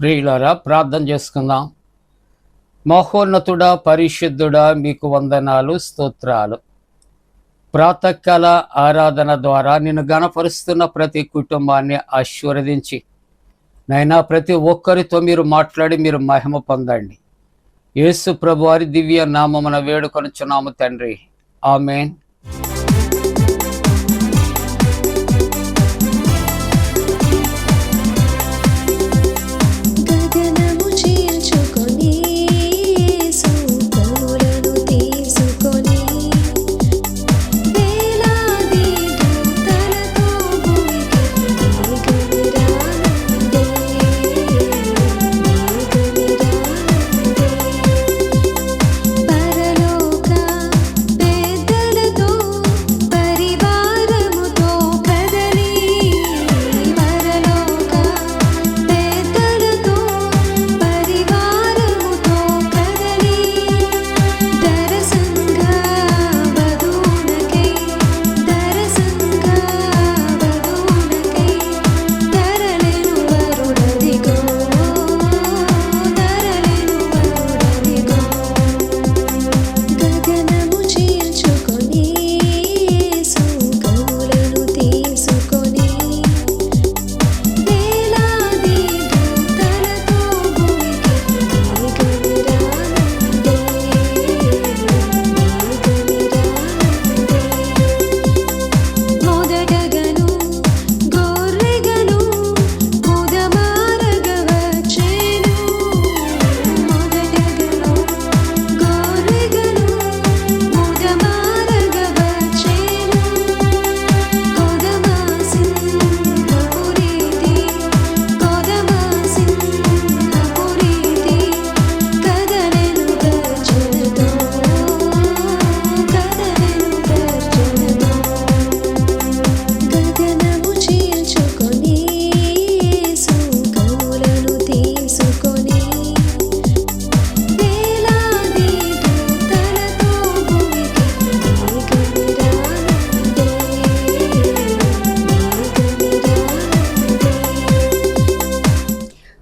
ప్రియులారా, ప్రార్థన చేసుకుందాం. మహోన్నతుడా, పరిశుద్ధుడా, మీకు వందనాలు, స్తోత్రాలు. ప్రాతకాల ఆరాధన ద్వారా నిన్ను గణపరుస్తున్న ప్రతి కుటుంబాన్ని ఆశీర్వదించి నైనా ప్రతి ఒక్కరితో మీరు మాట్లాడి మీరు మహిమ పొందండి. యేసు ప్రభు వారి దివ్య నామమున వేడుకొనుచున్నాము తండ్రి, ఆమేన్.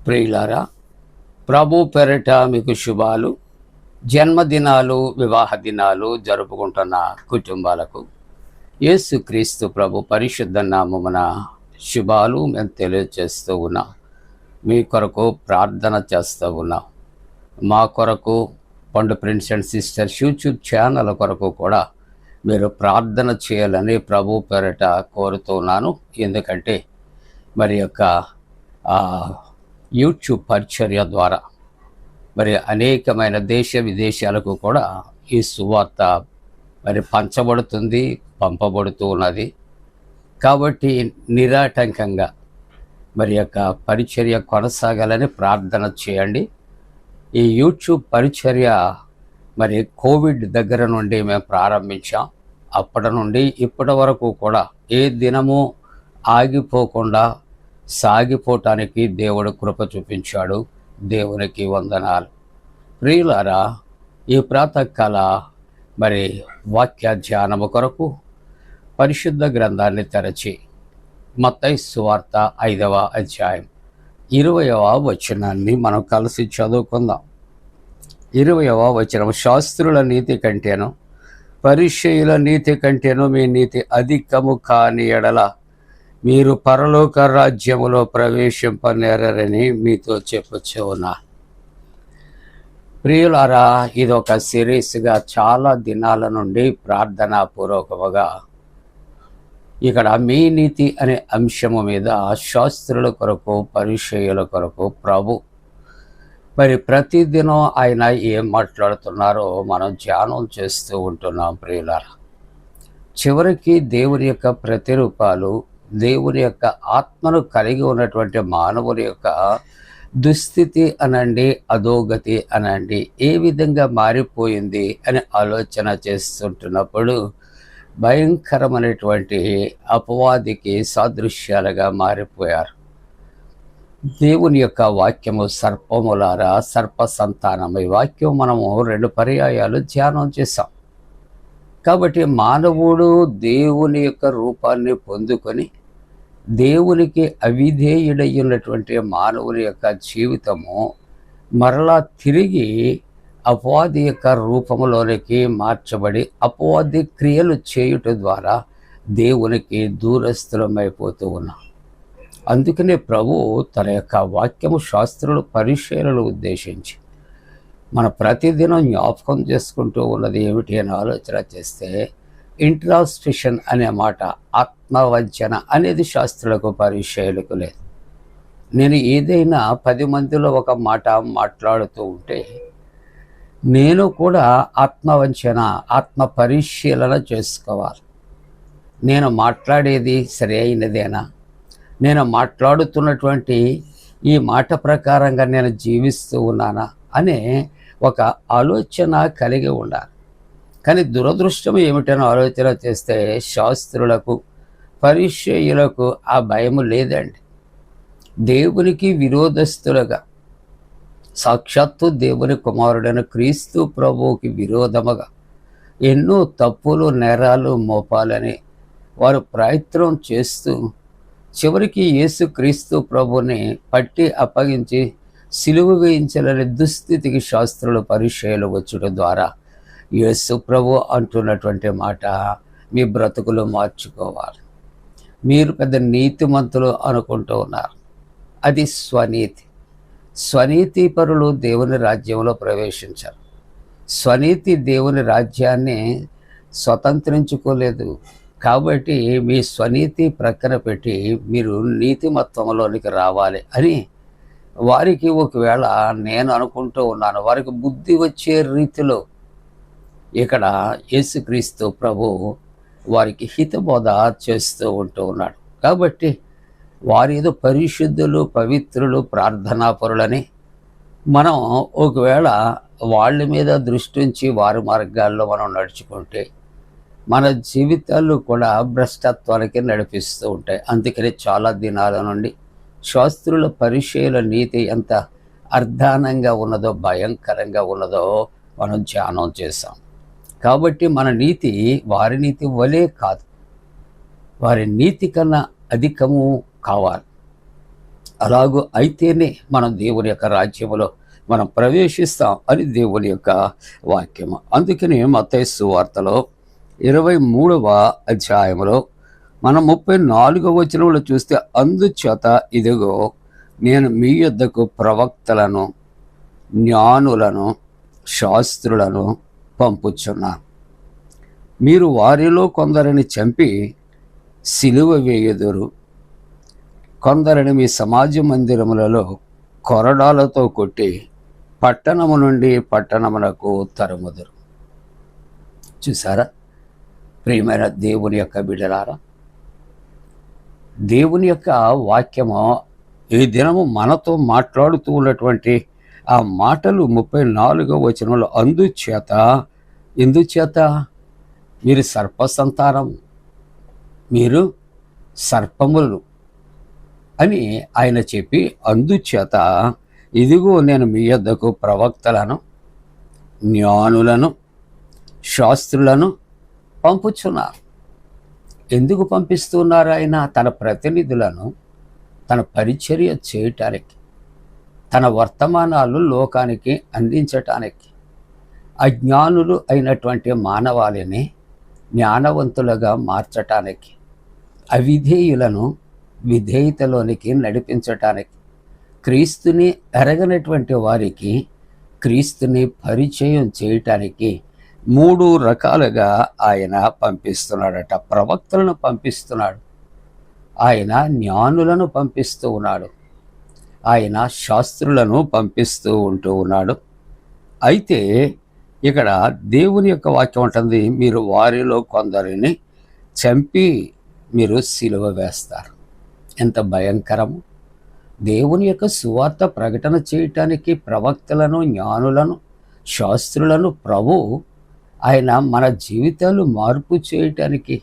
ప్రియులారా, ప్రభు పేరిట మీకు శుభాలు. జన్మదినాలు, వివాహ దినాలు జరుపుకుంటున్న కుటుంబాలకు యేసుక్రీస్తు ప్రభు పరిశుద్ధ నామమున శుభాలు మేము తెలియజేస్తూ ఉన్నాం. మీ కొరకు ప్రార్థన చేస్తూ ఉన్నాం. మా కొరకు, పండు friends and sisters YouTube channel కొరకు కూడా మీరు ప్రార్థన చేయాలని ప్రభు పేరిట కోరుతున్నాను. ఎందుకంటే మరి యొక్క యూట్యూబ్ పరిచర్య ద్వారా మరి అనేకమైన దేశ విదేశాలకు కూడా ఈ సువార్త మరి పంచబడుతుంది, పంపబడుతూ ఉన్నది. కాబట్టి నిరాటంకంగా మరి యొక్క పరిచర్య కొనసాగాలని ప్రార్థన చేయండి. ఈ యూట్యూబ్ పరిచర్య మరి కోవిడ్ దగ్గర నుండి మేము ప్రారంభించాం. అప్పటి నుండి ఇప్పటి వరకు కూడా ఏ దినము ఆగిపోకుండా సాగిపోవటానికి దేవుడు కృప చూపించాడు. దేవునికి వందనాలు. ప్రియులారా, ఈ ప్రాతకాల మరి వాక్య ధ్యానము కొరకు పరిశుద్ధ గ్రంథాన్ని తెరచి మత్తయి సువార్త 5వ అధ్యాయం 20వ వచనాన్ని మనం కలిసి చదువుకుందాం. 20వ వచనం, శాస్త్రుల నీతి కంటేను పరిసయ్యుల నీతి కంటేను మీ నీతి అధికము కాని ఎడల మీరు పరలోక రాజ్యములో ప్రవేశింపనేరని మీతో చెప్పుచూ ఉన్నా. ప్రియులారా, ఇది ఒక సిరీస్గా చాలా దినాల నుండి ప్రార్థనాపూర్వకముగా ఇక్కడ మీ నీతి అనే అంశము మీద శాస్త్రుల కొరకు, పరిసయ్యుల కొరకు ప్రభు మరి ప్రతిదినం ఆయన ఏం మాట్లాడుతున్నారో మనం ధ్యానం చేస్తూ ఉంటున్నాం. ప్రియులారా, చివరికి దేవుని యొక్క ప్రతిరూపాలు, దేవుని యొక్క ఆత్మను కలిగి ఉన్నటువంటి మానవుని యొక్క దుస్థితి అనండి, అధోగతి అనండి, ఏ విధంగా మారిపోయింది అని ఆలోచన చేస్తుంటున్నప్పుడు భయంకరమైనటువంటి అపవాదికి సాదృశ్యాలుగా మారిపోయారు. దేవుని యొక్క వాక్యము సర్పములారా, సర్ప సంతానం, ఈ వాక్యం మనము 2 పర్యాయాలు ధ్యానం చేశాం. కాబట్టి మానవుడు దేవుని యొక్క రూపాన్ని పొందుకొని దేవునికి అవిధేయుడయ్యున్నటువంటి మానవుని యొక్క జీవితము మరలా తిరిగి అపవాది యొక్క రూపంలోనికి మార్చబడి అపవాది క్రియలు చేయుట ద్వారా దేవునికి దూరస్థులమైపోతూ ఉన్నాం. అందుకనే ప్రభు తన యొక్క వాక్యము శాస్త్రులు పరిశీలనలు ఉద్దేశించి మన ప్రతిదినం జ్ఞాపకం చేసుకుంటూ ఉన్నది ఏమిటి అని ఆలోచన చేస్తే, ఇంట్రాస్పిషన్ అనే మాట, ఆత్మవంచన అనేది శాస్త్రులకు పరిశీలకు లేదు. నేను ఏదైనా 10 మందిలో ఒక మాట మాట్లాడుతూ ఉంటే నేను కూడా ఆత్మవంచన, ఆత్మ పరిశీలన చేసుకోవాలి. నేను మాట్లాడేది సరి అయినదేనా? నేను మాట్లాడుతున్నటువంటి ఈ మాట ప్రకారంగా నేను జీవిస్తూ ఉన్నానా అనే ఒక ఆలోచన కలిగి ఉండాలి. కానీ దురదృష్టం ఏమిటని ఆలోచన చేస్తే శాస్త్రులకు పరిచయులకు ఆ భయము లేదండి. దేవునికి విరోధస్తులుగా, సాక్షాత్తు దేవుని కుమారుడైన క్రీస్తు ప్రభువుకి విరోధముగా ఎన్నో తప్పులు నేరాలు మోపాలని వారు ప్రయత్నం చేస్తూ చివరికి యేసు క్రీస్తు ప్రభుని పట్టి అప్పగించి సిలువ వేయించాలనే దుస్థితికి శాస్త్రులు పరిచయాలు వచ్చుట ద్వారా యేసు ప్రభు అంటున్నటువంటి మాట, మీ బ్రతుకులు మార్చుకోవాలి. మీరు పెద్ద నీతిమంతులు అనుకుంటూ ఉన్నారు, అది స్వనీతి. స్వనీతి పరులు దేవుని రాజ్యంలో ప్రవేశించారు. స్వనీతి దేవుని రాజ్యాన్ని స్వతంత్రించుకోలేదు. కాబట్టి మీ స్వనీతి ప్రక్కన పెట్టి మీరు నీతిమత్వంలోనికి రావాలి అని వారికి ఒకవేళ నేను అనుకుంటూ ఉన్నాను. వారికి బుద్ధి వచ్చే రీతిలో ఇక్కడ యేసుక్రీస్తు ప్రభు వారికి హితబోధ చేస్తూ ఉంటూ ఉన్నాడు. కాబట్టి వారి ఏదో పరిశుద్ధులు, పవిత్రులు, ప్రార్థనాపరులని మనం ఒకవేళ వాళ్ళ మీద దృష్టి ఉంచి వారి మార్గాల్లో మనం నడుచుకుంటే మన జీవితాలు కూడా భ్రష్టత్వానికి నడిపిస్తూ ఉంటాయి. అందుకని చాలా దినాల నుండి శాస్త్రుల పరిచయాల నీతి ఎంత అర్ధానంగా ఉన్నదో, భయంకరంగా ఉన్నదో మనం ధ్యానం చేశాం. కాబట్టి మన నీతి వారి నీతి వలే కాదు, వారి నీతి కన్నా అధికము కావాలి. అలాగూ అయితేనే మనం దేవుని యొక్క రాజ్యములో మనం ప్రవేశిస్తాం అని దేవుని యొక్క వాక్యము. అందుకని మత్తయి సువార్తలో 23వ అధ్యాయంలో మనం 34వ వచనంలో చూస్తే, అందుచేత ఇదిగో నేను మీ యొద్దకు ప్రవక్తలను, జ్ఞానులను, శాస్త్రులను పంపుచున్నాను. మీరు వారిలో కొందరిని చంపి సిలువ వేయుదురు, కొందరిని మీ సమాజ మందిరములలో కొరడాలతో కొట్టి పట్టణము నుండి పట్టణమునకు తరుముదురు. చూసారా ప్రియమైన దేవుని యొక్క బిడ్డలారా, దేవుని యొక్క వాక్యము ఈ దినము మనతో మాట్లాడుతూ ఉన్నటువంటి ఆ మాటలు 34వ వచనంలో, అందుచేత, ఎందుచేత మీరు సర్ప సంతానం, మీరు సర్పములు అని ఆయన చెప్పి, అందుచేత ఇదిగో నేను మీ యొద్దకు ప్రవక్తలను, జ్ఞానులను, శాస్త్రులను పంపుచున్నారు. ఎందుకు పంపిస్తున్నారు ఆయన? తన ప్రతినిధులను తన పరిచర్య చేయటానికి, తన వర్తమానాలు లోకానికి అందించటానికి, అజ్ఞానులు అయినటువంటి మానవాళిని జ్ఞానవంతులుగా మార్చటానికి, అవిధేయులను విధేయతలోనికి నడిపించటానికి, క్రీస్తుని ఎరగనటువంటి వారికి క్రీస్తుని పరిచయం చేయటానికి 3 రకాలుగా ఆయన పంపిస్తున్నాడట. ప్రవక్తలను పంపిస్తున్నాడు, ఆయన జ్ఞానులను పంపిస్తూ ఉన్నాడు, ఆయన శాస్త్రులను పంపిస్తూ ఉంటూ ఉన్నాడు. అయితే ఇక్కడ దేవుని యొక్క వాక్యం ఉంటుంది, మీరు వారిలో కొందరిని చంపి మీరు సిలువ వేస్తారు. ఎంత భయంకరము! దేవుని యొక్క సువార్త ప్రకటన చేయటానికి ప్రవక్తలను, జ్ఞానులను, శాస్త్రులను ప్రభు ఆయన మన జీవితాలు మార్పు చేయటానికి,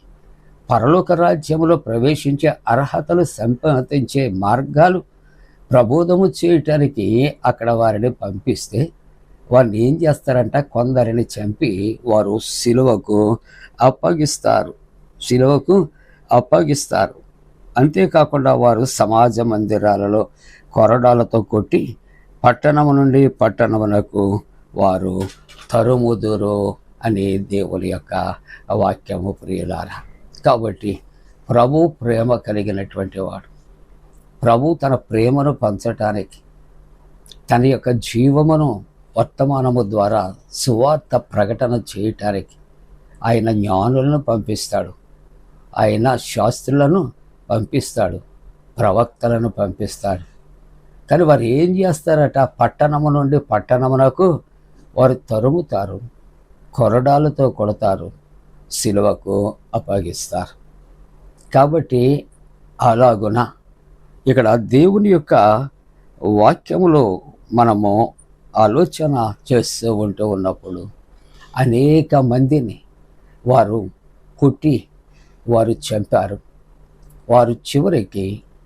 పరలోక రాజ్యంలో ప్రవేశించే అర్హతలు సంపాదించే మార్గాలు ప్రబోధము చేయటానికి అక్కడ వారిని పంపిస్తే వారిని ఏం చేస్తారంట? కొందరిని చంపి వారు సిలువకు అప్పగిస్తారు, సిలువకు అప్పగిస్తారు. అంతేకాకుండా వారు సమాజ మందిరాలలో కొరడాలతో కొట్టి పట్టణము నుండి పట్టణమునకు వారు తరుముదురు అని దేవుని యొక్క వాక్యము ప్రియులారా. కాబట్టి ప్రభు ప్రేమ కలిగినటువంటి వాడు, ప్రభు తన ప్రేమను పంచటానికి, తన యొక్క జీవమును వర్తమానము ద్వారా సువార్త ప్రకటన చేయటానికి ఆయన జ్ఞానులను పంపిస్తాడు, ఆయన శాస్త్రులను పంపిస్తాడు, ప్రవక్తలను పంపిస్తాడు. కానీ వారు ఏం చేస్తారట? పట్టణము నుండి పట్టణమునకు వారు తరుముతారు, కొరడాలతో కొడతారు, సిలువకు అప్పగిస్తారు. కాబట్టి అలాగున ఇక్కడ దేవుని యొక్క వాక్యములో మనము ఆలోచన చేస్తూ ఉన్నప్పుడు అనేక మందిని వారు కొట్టి వారు చంపారు. వారు చివరికి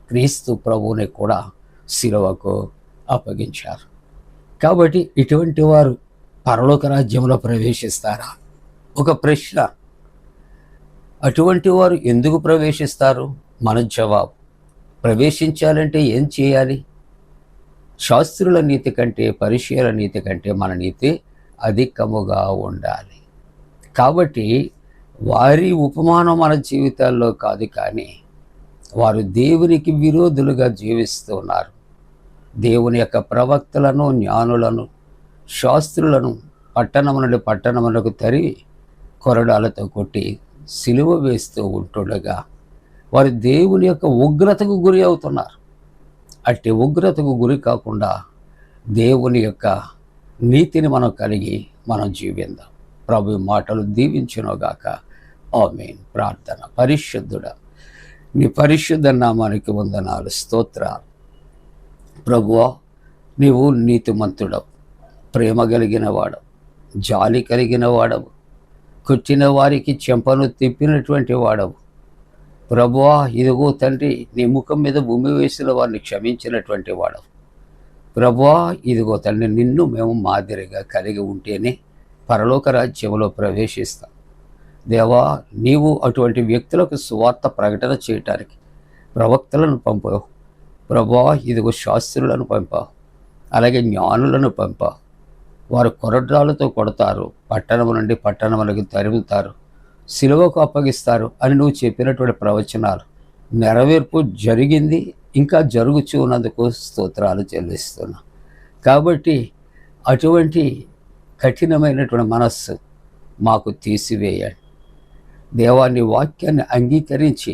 క్రీస్తు ప్రభువుని కూడా సిలువకు అప్పగించారు. కాబట్టి ఇటువంటి వారు పరలోక రాజ్యంలో ప్రవేశిస్తారా? ఒక ప్రశ్న. అటువంటి వారు ఎందుకు ప్రవేశిస్తారు? మన జవాబు, ప్రవేశించాలంటే ఏం చేయాలి? శాస్త్రుల నీతి కంటే, పరిచయుల నీతి కంటే మన నీతి అధికముగా ఉండాలి. కాబట్టి వారి ఉపమానం మన జీవితాల్లో కాదు, కానీ వారు దేవునికి విరోధులుగా జీవిస్తున్నారు. దేవుని యొక్క ప్రవక్తలను, జ్ఞానులను, శాస్త్రులను పట్టణము నుండి పట్టణములకు తరిగి కొరడాలతో కొట్టి సిలువ వేస్తూ ఉంటుండగా వారు దేవుని యొక్క ఉగ్రతకు గురి అవుతున్నారు. అట్టి ఉగ్రతకు గురి కాకుండా దేవుని యొక్క నీతిని మనం కలిగి మనం జీవిద్దాం. ప్రభు మాటలు దీవించునుగాక. ఆమేన్. ప్రార్థన. పరిశుద్ధుడా, నీ పరిశుద్ధ నామానికి వందనాలు, స్తోత్రాలు. ప్రభువా, నీవు నీతిమంతుడవు, ప్రేమ కలిగిన వాడవు, జాలి కలిగిన వాడవు, కొట్టిన వారికి చెంపను తిప్పినటువంటి వాడవు. ప్రభువా, ఇదిగో తండ్రి, నీ ముఖం మీద భూమి వేసిన వారిని క్షమించినటువంటి వాడవు. ప్రభువా, ఇదిగో తండ్రి, నిన్ను మేము మాదిరిగా కలిగి ఉంటేనే పరలోక రాజ్యంలో ప్రవేశిస్తాం. దేవా, నీవు అటువంటి వ్యక్తులకు సువార్త ప్రకటన చేయటానికి ప్రవక్తలను పంపావు. ప్రభువా, ఇదిగో శాస్త్రులను పంపావు, అలాగే జ్ఞానులను పంపావు. వారు కొరడాలతో కొడతారు, పట్టణము నుండి పట్టణములకు తరుముతారు, సిలువకు అప్పగిస్తారు అని నువ్వు చెప్పినటువంటి ప్రవచనాలు నెరవేర్పు జరిగింది, ఇంకా జరుగుచూ ఉన్నందుకు స్తోత్రాలు చెల్లిస్తున్నా. కాబట్టి అటువంటి కఠినమైనటువంటి మనస్సు మాకు తీసివేయండి. దేవాన్ని వాక్యాన్ని అంగీకరించి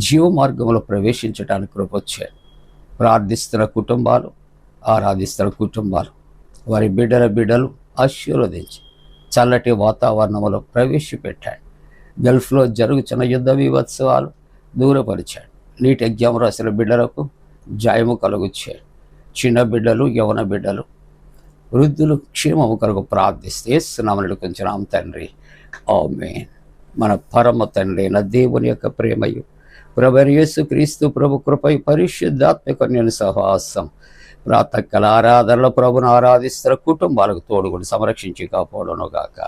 జీవ మార్గంలో ప్రవేశించడానికి కృపొచ్చాడు. ప్రార్థిస్తున్న కుటుంబాలు, ఆరాధిస్తున్న కుటుంబాలు, వారి బిడ్డలు ఆశీర్వదించి చల్లటి వాతావరణంలో ప్రవేశపెట్టాడు. గల్ఫ్లో జరుగుతున్న యుద్ధ వివత్సవాలు దూరపరిచాడు. నీట్ ఎగ్జామ్ రాసిన బిడ్డలకు జయము కలుగుచ్చాడు. చిన్న బిడ్డలు, యవన బిడ్డలు, వృద్ధులు క్షేమము కొరకు ప్రార్థిస్తే నామమున కొంచెం తండ్రి. ఆమేన్. మన పరమ తండ్రి అయిన దేవుని యొక్క ప్రేమయు, ప్రభు యేసు క్రీస్తు ప్రభు కృపయు, పరిశుద్ధాత్మక నేను సహవాసం ప్రాతకాల ఆరాధనలో ప్రభును ఆరాధిస్తున్న కుటుంబాలకు తోడుగుని సంరక్షించి కాపాడును గాక.